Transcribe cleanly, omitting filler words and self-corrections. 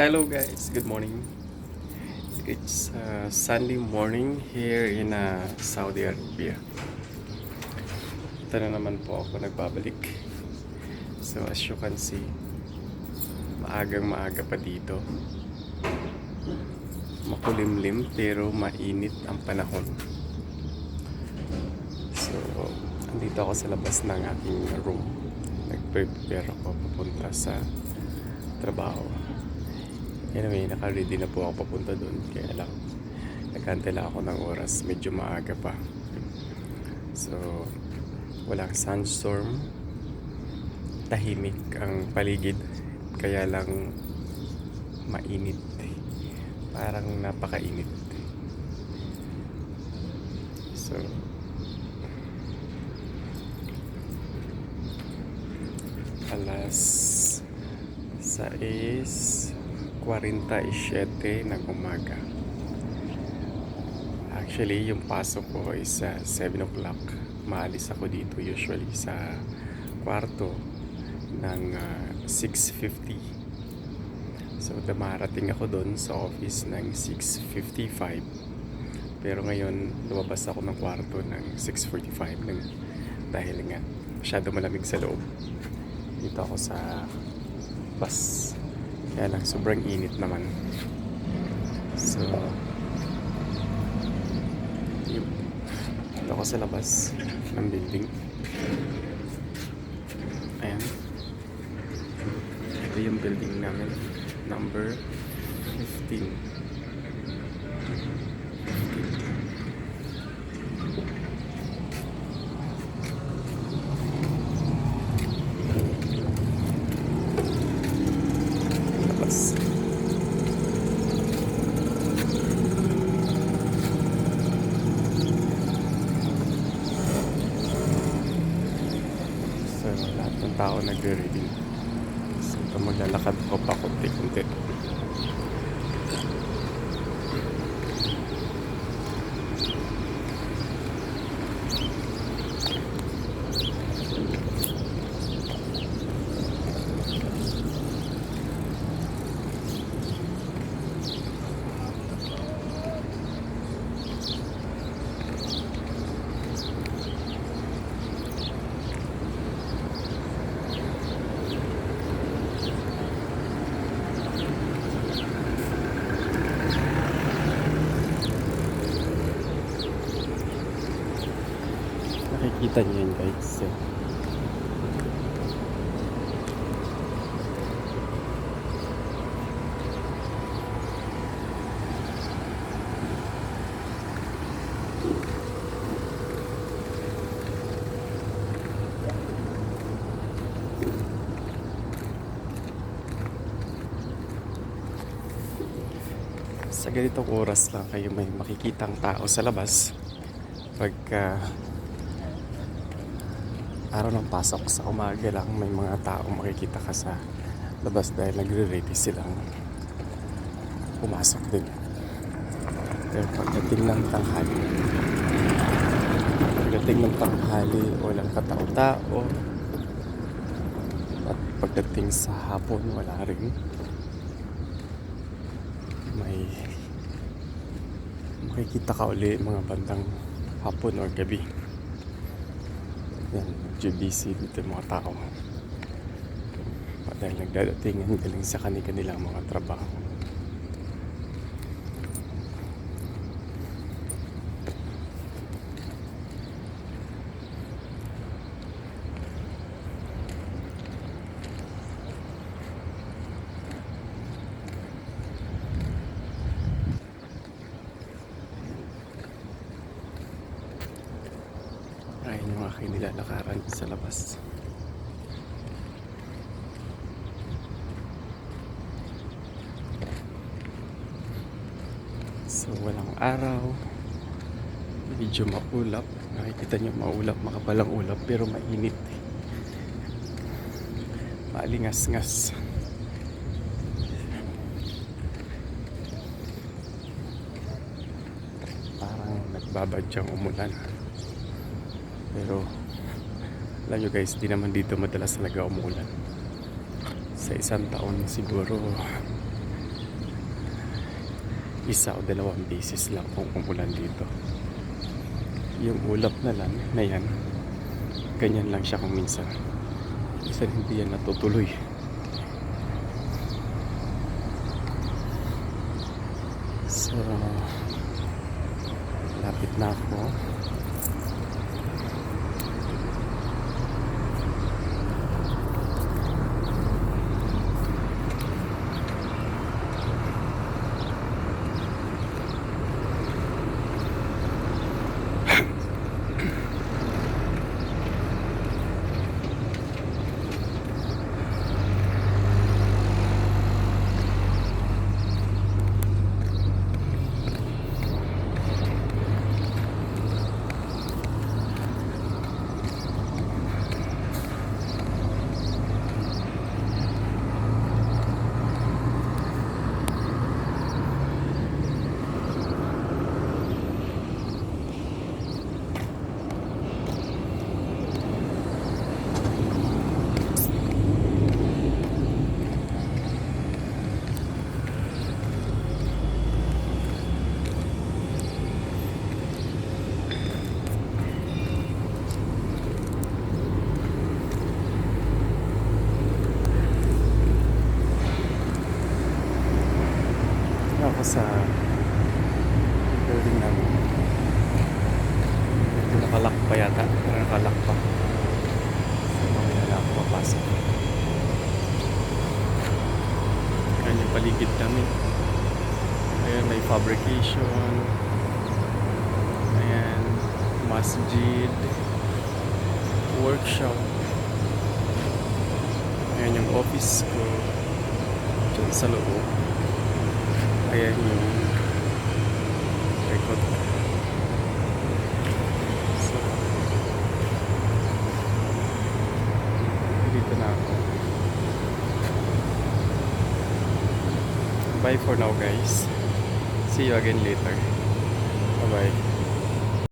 Hello guys, good morning. It's Sunday morning here in Saudi Arabia. Ito na naman po ako nagbabalik. So as you can see, maagang maaga pa dito. Makulimlim pero mainit ang panahon. So andito ako sa labas ng aking room. Nag-prepare ako papunta sa trabaho. Anyway, naka-ready na po ako papunta doon. Kaya lang, nagkantay lang ako ng oras. Medyo maaga pa. So, walang sandstorm. Tahimik ang paligid. Kaya lang, mainit. Parang napakainit. So, alas 6:47 ng umaga. Actually, yung pasok ko is 7 o'clock. Maalis ako dito usually sa kwarto ng 6:50. So, dumarating ako doon sa office ng 6:55. Pero ngayon, lumabas ako ng kwarto ng 6:45 dahil nga masyado malamig sa loob. Dito ako sa bus. Kaya lang, sobrang init naman. So, dito ako sa labas ng building. Ayan. Ito yung building namin. Number 15. Labas. So, lahat ng tao nagre-reading. So, ito maglalakad ko pa kunti-kunti. Nakikita niyo yun guys. Sa ganitong oras lang kayo may makikitang tao sa labas pagka araw ng pasok sa umaga lang, may mga taong makikita ka sa labas dahil nagre-ready silang pumasok din. Pero pagdating ng tanghali walang katao-tao, at pagdating sa hapon wala rin. May makikita ka uli mga bandang hapon o gabi. Yan, medyo busy dito yung mga tao. Dahil nagdadatingan galing sa kanilang mga trabaho. Ayun yung aking nilalakaran sa labas. So walang araw, medyo maulap. Nakikita nyo maulap, makapalang ulap pero mainit. Maalingas-ngas. Parang nagbabadyang umulan. Pero alam nyo guys, di naman dito madalas talaga umulan. Sa isang taon siguro isa o dalawang beses lang kung umulan dito. Yung ulap na lang na yan, ganyan lang siya kung minsan. Minsan hindi yan natutuloy. So, lapit na ako. Ako sa building namin. Nakalock pa yata. Nakalock pa. So, mamaya na ako papasok. Ayan yung paligid namin. Ayan, may fabrication. Ayan, masjid. Workshop. Ayan yung office ko. Diyan sa loob. Ayan yung record. So, dito na ako. Bye for now, guys. See you again later. Bye-bye.